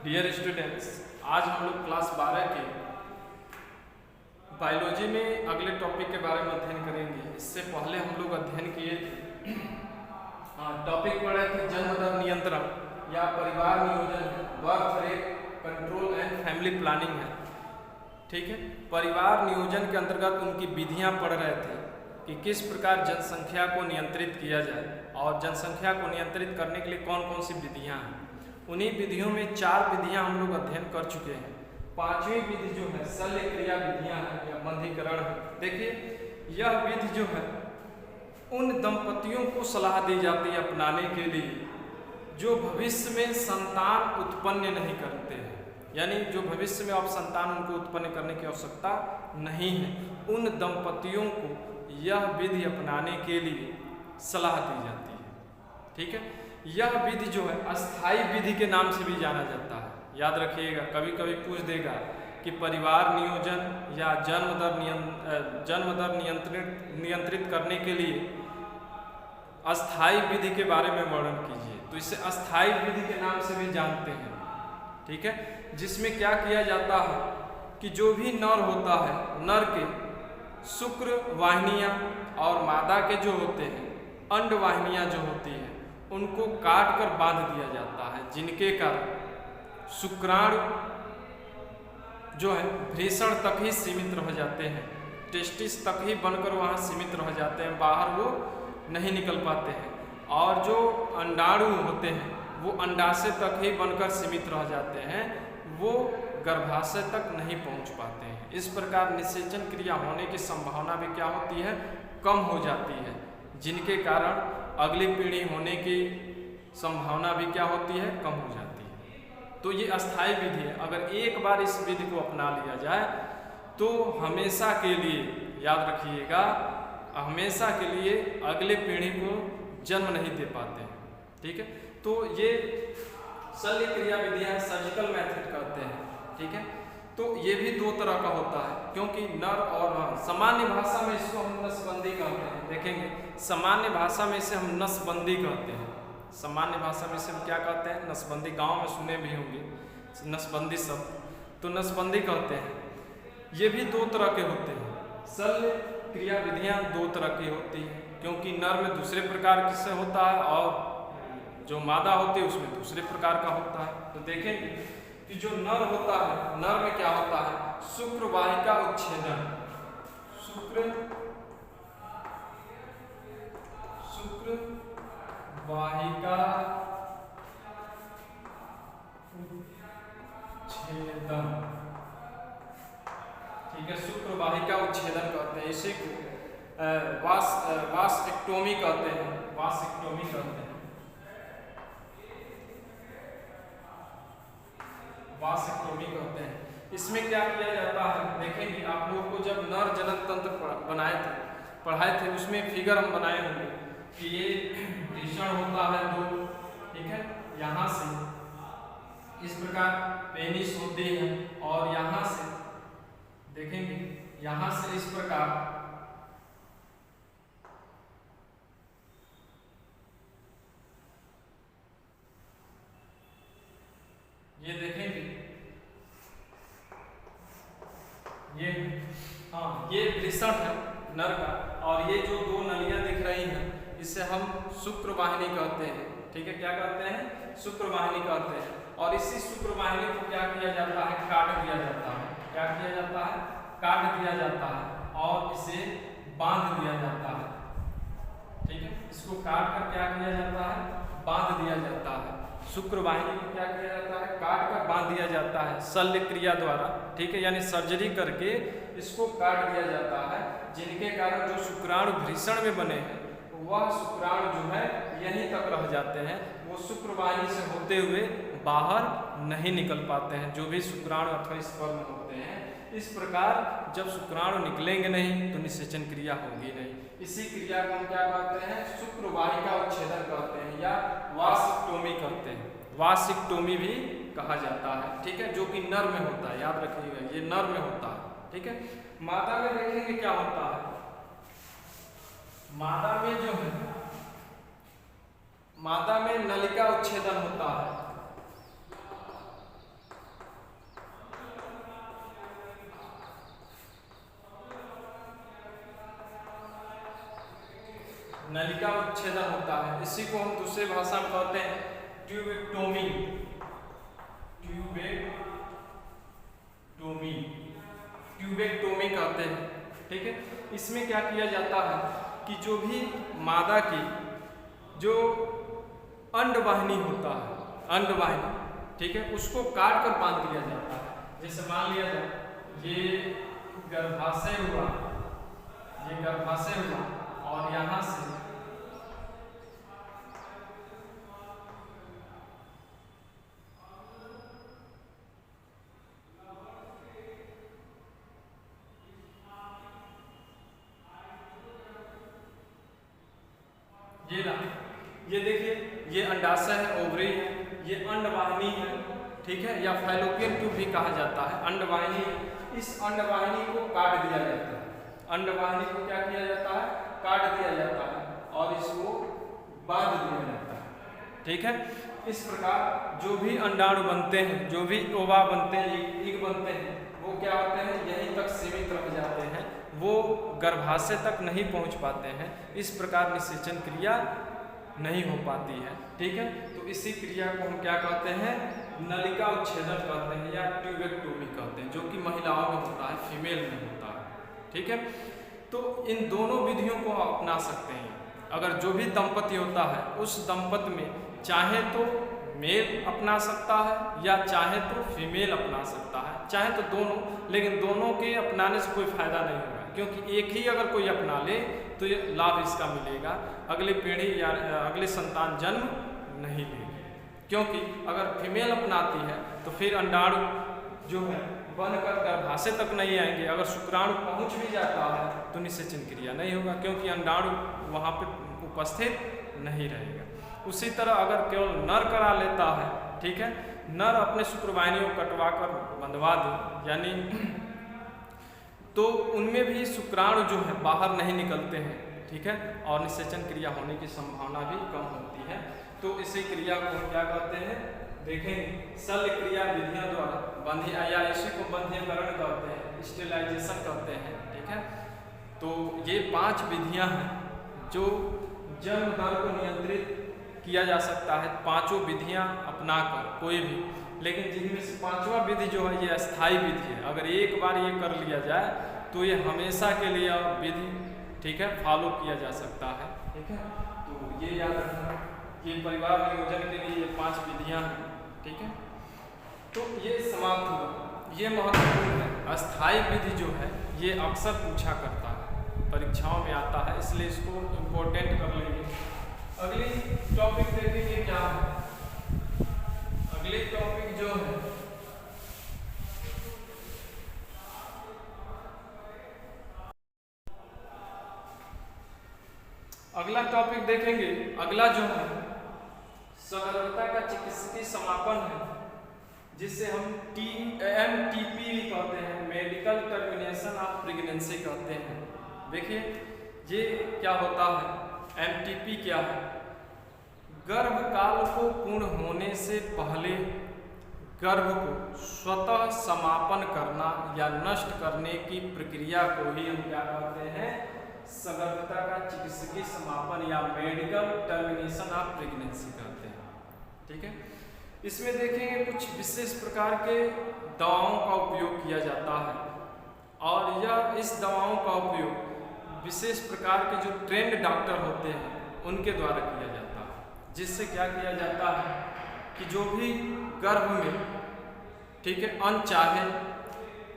Dear students, आज हम लोग क्लास 12 के बायोलॉजी में अगले टॉपिक के बारे में अध्ययन करेंगे। इससे पहले हम लोग अध्ययन किए थे, टॉपिक पढ़े थे जन्म दर नियंत्रण या परिवार नियोजन है, birth rate control and family planning है। ठीक है, परिवार नियोजन के अंतर्गत उनकी विधियां पढ़ रहे थे कि किस प्रकार जनसंख्या को नियंत्रित किया जाए और जनसंख्या को नियंत्रित करने के लिए कौन कौन सी विधियां हैं। उन्हीं विधियों में 4 विधियां हम लोग अध्ययन कर चुके हैं। 5वीं विधि जो है शल्य क्रिया विधियां हैं या बंधीकरण है। देखिए, यह विधि जो है उन दंपतियों को सलाह दी जाती है अपनाने के लिए जो भविष्य में संतान उत्पन्न नहीं करते हैं, यानी जो भविष्य में अब संतान उनको उत्पन्न करने की आवश्यकता नहीं है, उन दंपतियों को यह विधि अपनाने के लिए सलाह दी जाती है। ठीक है, यह विधि जो है अस्थायी विधि के नाम से भी जाना जाता है। याद रखिएगा, कभी कभी पूछ देगा कि परिवार नियोजन या जन्म दर नियंत्रित करने के लिए अस्थायी विधि के बारे में वर्णन कीजिए, तो इसे अस्थायी विधि के नाम से भी जानते हैं। ठीक है, जिसमें क्या किया जाता है कि जो भी नर होता है, नर के शुक्र वाहिनियाँ और मादा के जो होते हैं अंड वाहिनियाँ जो होती हैं उनको काट कर बांध दिया जाता है, जिनके कारण शुक्राणु जो है भ्रूण तक ही सीमित रह जाते हैं, टेस्टिस तक ही बनकर वहाँ सीमित रह जाते हैं, बाहर वो नहीं निकल पाते हैं। और जो अंडाणु होते हैं वो अंडाशय तक ही बनकर सीमित रह जाते हैं, वो गर्भाशय तक नहीं पहुँच पाते हैं। इस प्रकार निषेचन क्रिया होने की संभावना भी क्या होती है, कम हो जाती है, जिनके कारण अगली पीढ़ी होने की संभावना भी क्या होती है, कम हो जाती है। तो ये अस्थायी विधि है। अगर एक बार इस विधि को अपना लिया जाए तो हमेशा के लिए, याद रखिएगा, हमेशा के लिए अगले पीढ़ी को जन्म नहीं दे पाते हैं। ठीक है, तो ये शल्य क्रिया विधियाँ सर्जिकल मेथड कहते हैं। ठीक है, तो ये भी 2 तरह का होता है, क्योंकि नर और सामान्य भाषा में इसको हम नसबंदी कहते हैं। देखेंगे, सामान्य भाषा में इसे हम नसबंदी कहते हैं। सामान्य भाषा में इसे हम क्या कहते हैं, नसबंदी। गांव में सुने भी होंगे नसबंदी शब्द, तो नसबंदी कहते हैं। ये भी 2 तरह के होते हैं। शल्य क्रिया विधियाँ 2 तरह की होती हैं, क्योंकि नर में दूसरे प्रकार से होता है और जो मादा होती है उसमें दूसरे प्रकार का होता है। तो देखेंगे कि जो नर होता है, नर में क्या होता है, शुक्र वाहिका उच्छेदन, शुक्र वाहिका उच्छेदन। ठीक है, शुक्र वाहिका उच्छेदन कहते हैं, इसी को वास्टेक्टोमी कहते हैं, वास्टेक्टोमी कहते हैं, वास्टेक्टोमी कहते हैं। इसमें क्या किया जाता है, देखेंगे आप लोगों को जब नर जनक तंत्र पढ़ाए थे उसमें फिगर हम बनाए होंगे कि ये वृषण होता है 2। ठीक है, यहाँ से इस प्रकार पेनिस होती है और यहाँ से देखेंगे, यहाँ से इस प्रकार ये देखेंगे, ये वृषण है नर का, और ये जो 2 नलियां दिख रही हैं इसे हम शुक्र वाहिनी कहते हैं। ठीक है, क्या कहते हैं, शुक्र वाहिनी कहते हैं। और इसी शुक्र वाहिनी को क्या किया जाता है, काट दिया जाता है। क्या किया जाता है, काट दिया जाता है और इसे बांध दिया जाता है। ठीक है, इसको काट कर क्या किया जाता है, बांध दिया जाता है। शुक्र वाहिनी को क्या किया जाता है, काट कर बांध दिया जाता है शल्य क्रिया द्वारा। ठीक है, यानी सर्जरी करके इसको काट दिया जाता है, जिनके कारण जो शुक्राणु भ्रूण में बने हैं वह शुक्राणु जो है यहीं तक रह जाते हैं, वो शुक्र वाहिनी से होते हुए बाहर नहीं निकल पाते हैं, जो भी शुक्राणु अथवा स्पर्म होते हैं। इस प्रकार जब शुक्राणु निकलेंगे नहीं तो निषेचन क्रिया होगी नहीं। इसी क्रिया को हम क्या कहते हैं, शुक्र वाहिका उच्छेदन कहते हैं या वास्टेक्टोमी कहते हैं। वास्टेक्टोमी भी कहा जाता है। ठीक है, जो कि नर में होता है, याद रखिएगा ये नर में होता है। ठीक है, मादा में देखेंगे क्या होता है, मादा में जो है, मादा में नलिका उच्छेदन होता है। नलिका उच्छेदन होता है। इसी को हम दूसरे भाषा में कहते हैं ट्यूबेक्टोमी। ट्यूबेक्टोमी कहते हैं, ठीक है। इसमें क्या किया जाता है कि जो भी मादा की जो अंडवाहिनी होता है, अंडवाहिनी, ठीक है, उसको काट कर बांध दिया जाता है। जैसे मान लिया जाए ये गर्भाशय हुआ, ये गर्भाशय हुआ और यहाँ से ये देखिए, ये अंडाशय है, ओवरी है, ये अंडवाहिनी है, ठीक है, या फैलोपियन ट्यूब भी कहा जाता है, अंडवाहिनी। इस अंडवाहिनी को काट दिया जाता है, अंडवाहिनी को क्या किया जाता है, काट दिया जाता है और इसको बांध दिया जाता है, ठीक है। इस प्रकार जो भी अंडाणु बनते हैं, जो भी ओवा बनते हैं, इग बनते हैं, वो क्या होते हैं, यहीं तक सीमित रह जाते हैं, वो गर्भाशय तक नहीं पहुंच पाते हैं। इस प्रकार निषेचन क्रिया नहीं हो पाती है, ठीक है। तो इसी क्रिया को हम क्या कहते हैं, नलिका उच्छेदन कहते हैं या ट्यूबेक्टोमी कहते हैं, जो कि महिलाओं में होता है, फीमेल में होता है, ठीक है। तो इन दोनों विधियों को अपना सकते हैं। अगर जो भी दंपति होता है उस दंपति में चाहे तो मेल अपना सकता है या चाहे तो फीमेल अपना सकता है, चाहे तो दोनों, लेकिन दोनों के अपनाने से कोई फायदा नहीं होगा, क्योंकि एक ही अगर कोई अपना ले तो ये लाभ इसका मिलेगा, अगली पीढ़ी या अगले संतान जन्म नहीं लेगी। क्योंकि अगर फीमेल अपनाती है तो फिर अंडाणु जो है बनकर गर्भाशय तक नहीं आएंगे, अगर शुक्राणु पहुंच भी जाता है तो निषेचन क्रिया नहीं होगा, क्योंकि अंडाणु वहाँ पे उपस्थित नहीं रहेगा। उसी तरह अगर केवल नर करा लेता है, ठीक है, नर अपने शुक्रवाहिनियों को कटवा कर बंधवा दे, यानी तो उनमें भी शुक्राणु जो है बाहर नहीं निकलते हैं, ठीक है, और निषेचन क्रिया होने की संभावना भी कम होती है। तो इसी क्रिया को हम क्या कहते हैं, देखेंगे, शल्य क्रिया विधियों द्वारा बंधी या इसी को बंधीकरण कहते हैं, स्टेलाइजेशन कहते हैं, ठीक है। तो ये 5 विधियां हैं जो जन्म दर को नियंत्रित किया जा सकता है, 5 विधियां अपनाकर कोई भी, लेकिन जिनमें से 5वां विधि जो है ये अस्थायी विधि है। अगर एक बार ये कर लिया जाए तो ये हमेशा के लिए विधि, ठीक है, फॉलो किया जा सकता है, ठीक है। तो ये याद रखना, ये परिवार नियोजन के लिए ये 5 विधियां हैं, ठीक है। तो ये समाप्त हुआ, ये महत्वपूर्ण है। अस्थायी विधि जो है ये अक्सर पूछा करता है, परीक्षाओं में आता है, इसलिए इसको इम्पोर्टेंट कर लेंगे। अगली टॉपिक देखेंगे क्या है, अगली टॉपिक जो है अगला टॉपिक देखेंगे, अगला जो है सगर्भता का चिकित्सकीय समापन है, जिसे हम MTP भी कहते हैं, मेडिकल टर्मिनेशन ऑफ प्रेगनेंसी कहते हैं। देखिए ये क्या होता है, MTP क्या है, गर्भकाल को पूर्ण होने से पहले गर्भ को स्वतः समापन करना या नष्ट करने की प्रक्रिया को ही हम क्या कहते हैं, सगर्भता का चिकित्सकीय समापन या मेडिकल टर्मिनेशन ऑफ प्रेगनेंसी कहते हैं, ठीक है। इसमें देखेंगे कुछ विशेष प्रकार के दवाओं का उपयोग किया जाता है, और यह इस दवाओं का उपयोग विशेष प्रकार के जो ट्रेंड डॉक्टर होते हैं उनके द्वारा किया जाता है, जिससे क्या किया जाता है कि जो भी गर्भ में, ठीक है, अनचाहे,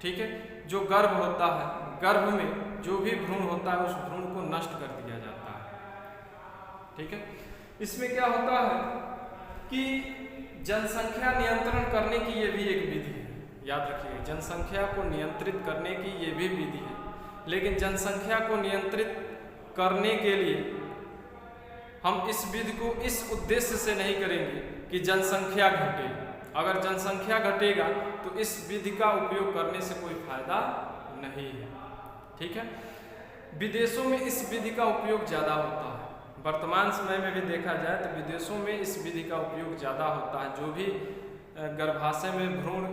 ठीक है, जो गर्भ होता है, गर्भ में जो भी भ्रूण होता है उस भ्रूण को नष्ट कर दिया जाता है, ठीक है। इसमें क्या होता है कि जनसंख्या नियंत्रण करने की ये भी एक विधि है, याद रखिए, जनसंख्या को नियंत्रित करने की ये भी विधि है। लेकिन जनसंख्या को नियंत्रित करने के लिए हम इस विधि को इस उद्देश्य से नहीं करेंगे कि जनसंख्या घटे। अगर जनसंख्या घटेगा तो इस विधि का उपयोग करने से कोई फायदा नहीं है, ठीक है। विदेशों में इस विधि का उपयोग ज़्यादा होता है, वर्तमान समय में भी देखा जाए तो विदेशों में इस विधि का उपयोग ज़्यादा होता है। जो भी गर्भाशय में भ्रूण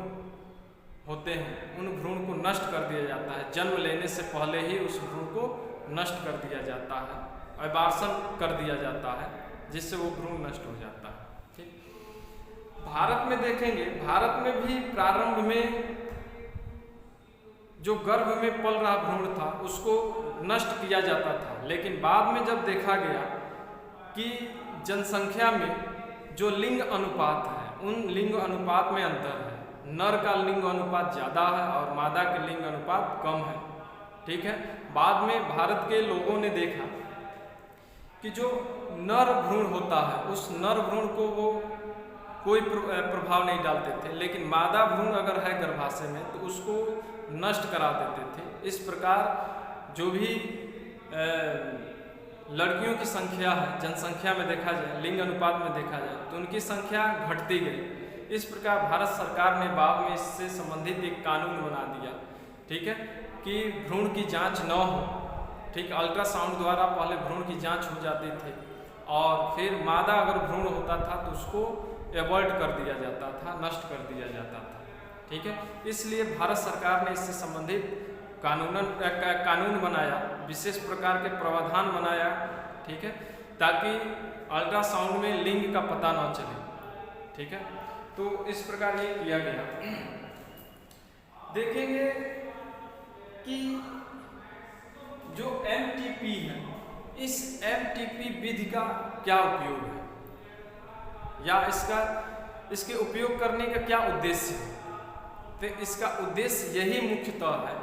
होते हैं उन भ्रूण को नष्ट कर दिया जाता है, जन्म लेने से पहले ही उस भ्रूण को नष्ट कर दिया जाता है, अबार्शन कर दिया जाता है, जिससे वो भ्रूण नष्ट हो जाता है। ठीक, भारत में देखेंगे, भारत में भी प्रारंभ में जो गर्भ में पल रहा भ्रूण था उसको नष्ट किया जाता था, लेकिन बाद में जब देखा गया कि जनसंख्या में जो लिंग अनुपात है उन लिंग अनुपात में अंतर है, नर का लिंग अनुपात ज़्यादा है और मादा के लिंग अनुपात कम है। ठीक है, बाद में भारत के लोगों ने देखा कि जो नर भ्रूण होता है उस नर भ्रूण को वो कोई प्रभाव नहीं डालते थे, लेकिन मादा भ्रूण अगर है गर्भाशय में तो उसको नष्ट करा देते थे। इस प्रकार जो भी लड़कियों की संख्या है, जनसंख्या में देखा जाए, लिंग अनुपात में देखा जाए तो उनकी संख्या घटती गई। इस प्रकार भारत सरकार ने बाद में इससे संबंधित एक कानून बना दिया, ठीक है, कि भ्रूण की जांच न हो। ठीक, अल्ट्रासाउंड द्वारा पहले भ्रूण की जांच हो जाती थी और फिर मादा अगर भ्रूण होता था तो उसको एवॉइड कर दिया जाता था, नष्ट कर दिया जाता था। ठीक है, इसलिए भारत सरकार ने इससे संबंधित कानून बनाया, विशेष प्रकार के प्रावधान बनाया। ठीक है, ताकि अल्ट्रासाउंड में लिंग का पता न चले। ठीक है, तो इस प्रकार ये किया गया। देखेंगे कि जो एमटीपी है, इस एमटीपी विधि का क्या उपयोग है या इसके उपयोग करने का क्या उद्देश्य है। तो इसका उद्देश्य यही मुख्यतः है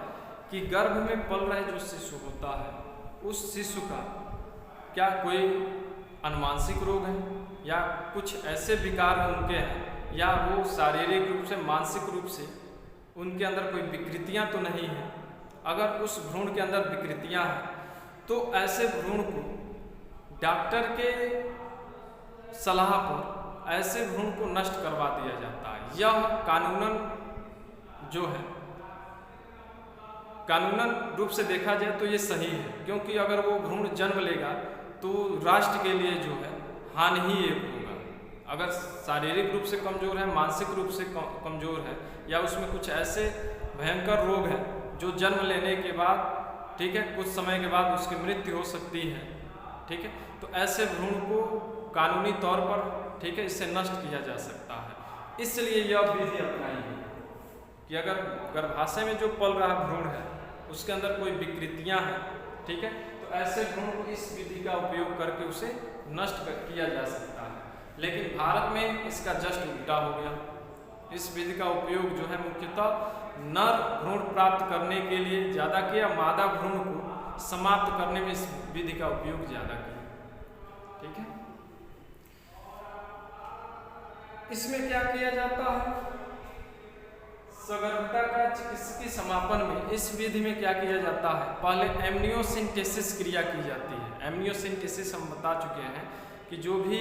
कि गर्भ में पल रहे जो शिशु होता है उस शिशु का क्या कोई अनुवांशिक रोग है या कुछ ऐसे विकार उनके हैं या वो शारीरिक रूप से मानसिक रूप से उनके अंदर कोई विकृतियां तो नहीं है। अगर उस भ्रूण के अंदर विकृतियां हैं तो ऐसे भ्रूण को डॉक्टर के सलाह पर ऐसे भ्रूण को नष्ट करवा दिया जाता है। यह कानूनन जो है, कानूनन रूप से देखा जाए तो ये सही है, क्योंकि अगर वो भ्रूण जन्म लेगा तो राष्ट्र के लिए जो है हानि ही एक होगा। अगर शारीरिक रूप से कमज़ोर है, मानसिक रूप से कमज़ोर है या उसमें कुछ ऐसे भयंकर रोग है जो जन्म लेने के बाद, ठीक है, कुछ समय के बाद उसकी मृत्यु हो सकती है। ठीक है, तो ऐसे भ्रूण को कानूनी तौर पर, ठीक है, इससे नष्ट किया जा सकता है। इसलिए यह विधि अपनाई है कि अगर गर्भाशय में जो पल रहा भ्रूण है उसके अंदर कोई विकृतियां हैं, ठीक है, तो ऐसे भ्रूण को इस विधि का उपयोग करके उसे नष्ट किया जा सकता है। लेकिन भारत में इसका जस्ट उल्टा हो गया। इस विधि का उपयोग जो है मुख्यतः नर भ्रूण प्राप्त करने के लिए ज़्यादा किया, मादा भ्रूण को समाप्त करने में इस विधि का उपयोग ज़्यादा किया। ठीक है, इसमें क्या किया जाता है, सगर्भता का चिकित्सकीय समापन में इस विधि में क्या किया जाता है, पहले एमनियोसेंटेसिस क्रिया की जाती है। एमनियोसेंटेसिस हम बता चुके हैं कि जो भी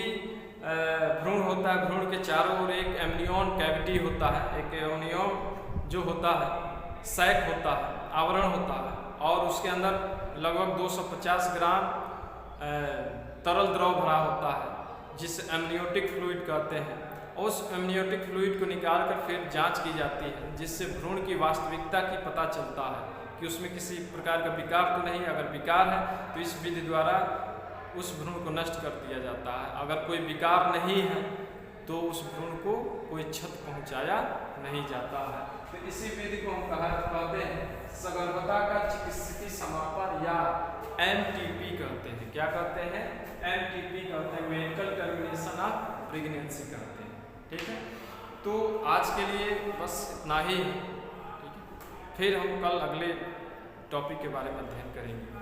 भ्रूण होता है, भ्रूण के चारों ओर एक एमनियन कैविटी होता है, एक एमनियन जो होता है सैक होता है, आवरण होता है, और उसके अंदर लगभग 250 ग्राम तरल द्रव भरा होता है जिसे एमनियोटिक फ्लूइड कहते हैं। उस एमनियोटिक फ्लूइड को निकाल कर फिर जांच की जाती है, जिससे भ्रूण की वास्तविकता की पता चलता है कि उसमें किसी प्रकार का विकार तो नहीं है। अगर विकार है तो इस विधि द्वारा उस भ्रूण को नष्ट कर दिया जाता है। अगर कोई विकार नहीं है तो उस भ्रूण को कोई क्षत पहुंचाया नहीं जाता है। तो इसी विधि को हम कहते हैं सगर्भता का चिकित्सकीय समापन या एमटीपी कहते हैं। क्या कहते हैं, एमटीपी कहते हैं, मेडिकल टर्मिनेशन ऑफ प्रेगनेंसी कहते हैं। ठीक है, तो आज के लिए बस इतना ही। ठीक है, फिर हम कल अगले टॉपिक के बारे में अध्ययन करेंगे।